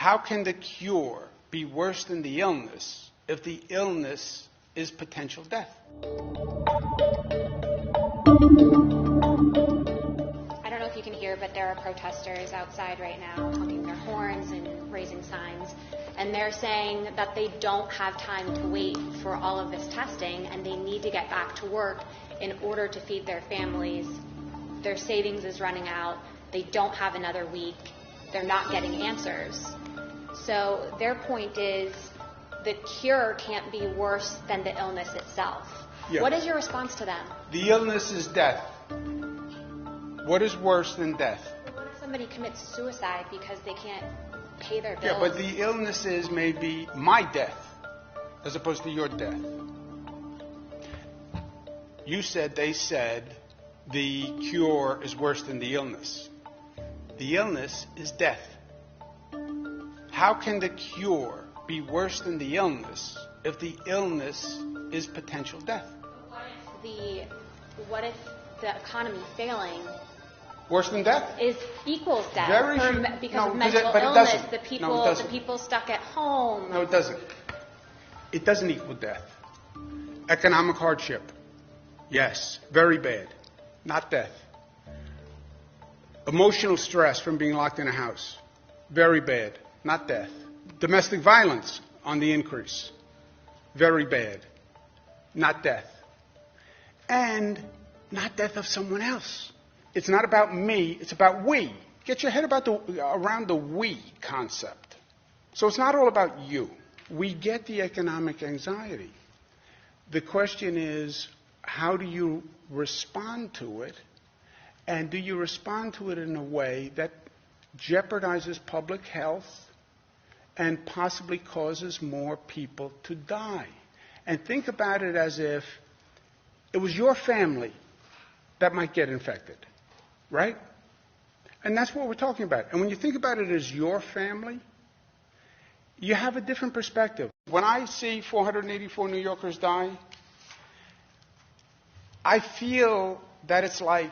How can the cure be worse than the illness if the illness is potential death? I don't know if you can hear, but there are protesters outside right now honking their horns and raising signs. And they're saying that they don't have time to wait for all of this testing and they need to get back to work in order to feed their families. Their savings is running out. They don't have another week. They're not getting answers. So their point is the cure can't be worse than the illness itself. Yeah. What is your response to them? The illness is death. What is worse than death? What if somebody commits suicide because they can't pay their bills? Yeah, but the illness is maybe my death as opposed to your death. They said the cure is worse than the illness. The illness is death. How can the cure be worse than the illness if the illness is potential death? What if the economy failing worse than death equals death? Because of mental illness, the people stuck at home. No, it doesn't. It doesn't equal death. Economic hardship, yes, very bad, not death. Emotional stress from being locked in a house, very bad, not death. Domestic violence on the increase, very bad, not death. And not death of someone else. It's not about me, it's about we. Get your head around the we concept. So it's not all about you. We get the economic anxiety. The question is, how do you respond to it? And do you respond to it in a way that jeopardizes public health and possibly causes more people to die? And think about it as if it was your family that might get infected, right? And that's what we're talking about. And when you think about it as your family, you have a different perspective. When I see 484 New Yorkers die, I feel that it's like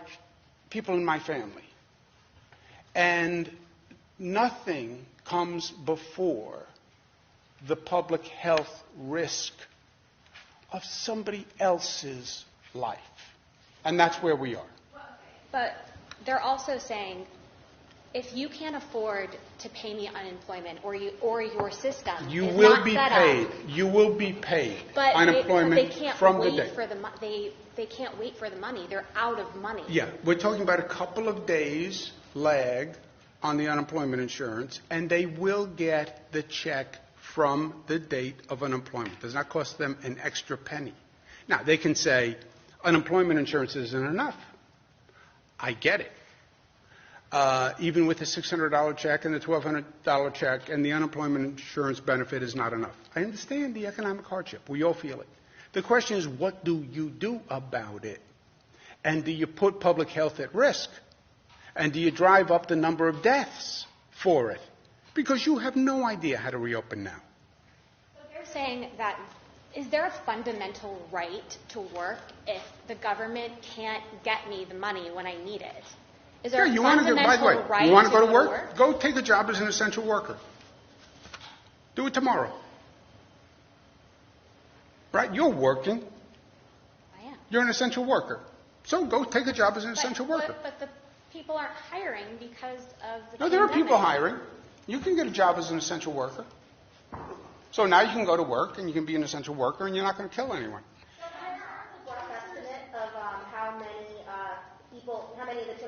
people in my family. And nothing comes before the public health risk of somebody else's life. And that's where we are. But they're also saying, if you can't afford to pay me unemployment or your system you is will not be set paid. up, You will be paid but unemployment they can't from wait the day. For they can't wait for the money. They're out of money. Yeah, we're talking about a couple of days lag on the unemployment insurance, and they will get the check from the date of unemployment. It does not cost them an extra penny. Now, they can say, unemployment insurance isn't enough. I get it. Even with a $600 check and a $1,200 check and the unemployment insurance benefit is not enough. I understand the economic hardship. We all feel it. The question is, what do you do about it? And do you put public health at risk? And do you drive up the number of deaths for it? Because you have no idea how to reopen now. So they're saying that, is there a fundamental right to work if the government can't get me the money when I need it? Is there a fundamental right you want to go to work? Go take a job as an essential worker. Do it tomorrow. Right? You're working. I am. You're an essential worker. So go take a job as an essential worker. But the people aren't hiring because of the No, there are pandemic. people hiring. You can get a job as an essential worker. So now you can go to work and you can be an essential worker and you're not going to kill anyone. So can I ask a rough estimate of how many of the 250